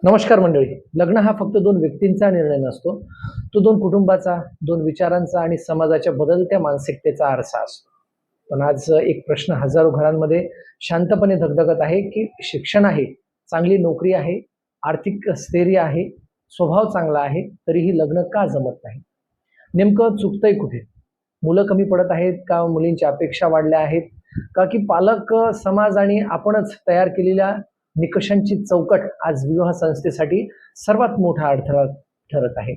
नमस्कार मंडळी. लग्न हा फक्त दोन व्यक्तींचा निर्णय नसतो. तो दोन कुटुंबाचा, दोन विचारांचा आणि समाजाच्या बदलत्या मानसिकतेचा आरसा असतो. पण आज एक प्रश्न हजारो घरांमध्ये शांतपणे धगधगत आहे, की शिक्षण आहे, चांगली नोकरी आहे, आर्थिक स्थैर्य आहे, स्वभाव चांगला आहे, तरीही लग्न का जमत नाही? नेमकं चुकतंय कुठे? मुलं कमी पडत आहेत का मुलींच्या अपेक्षा वाढल्या आहेत? का की पालक, समाज आणि आपणच तयार केलेल्या निकषांची चौकट आज विवाह संस्थेसाठी सर्वात मोठा अडथळा ठरत आहे.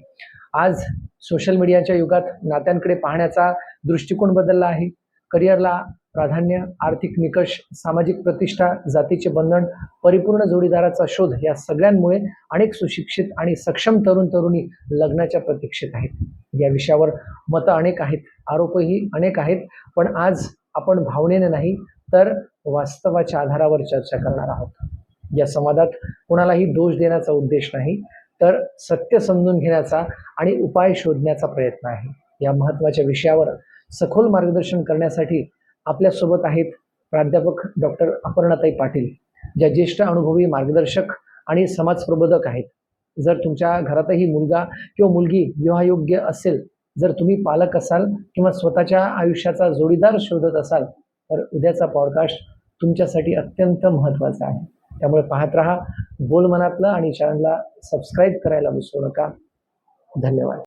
आज सोशल मीडियाच्या युगात नात्यांकडे पाहण्याचा दृष्टिकोन बदलला आहे. करिअरला प्राधान्य, आर्थिक निकष, सामाजिक प्रतिष्ठा, जातीचे बंधन, परिपूर्ण जोडीदाराचा शोध या सगळ्यांमुळे अनेक सुशिक्षित आणि सक्षम तरुण तरुणी लग्नाच्या प्रतीक्षेत आहेत. या विषयावर मतं अनेक आहेत, आरोपही अनेक आहेत, पण आज आपण भावनेने नाही तर वास्तवाच्या आधारावर चर्चा करणार आहोत. या संवादात कोणालाही दोष देण्याचा उद्देश नाही, तर सत्य समजून घेण्याचा आणि उपाय शोधण्याचा प्रयत्न आहे. या महत्त्वाच्या विषयावर सखोल मार्गदर्शन करण्यासाठी आपल्यासोबत आहेत प्राध्यापक डॉक्टर अपर्णाताई पाटील, ज्या ज्येष्ठ अनुभवी मार्गदर्शक आणि समाज प्रबोधक आहेत. जर तुमच्या घरातही मुलगा किंवा मुलगी विवाहयोग्य असेल, जर तुम्ही पालक असाल किंवा स्वतःच्या आयुष्याचा जोडीदार शोधत असाल, तर उद्याचा पॉडकास्ट तुमच्यासाठी अत्यंत महत्त्वाचा आहे. त्यामुळे पाहत रहा बोल मनातलं आणि चॅनलला सबस्क्राईब करायला विसरू नका. धन्यवाद.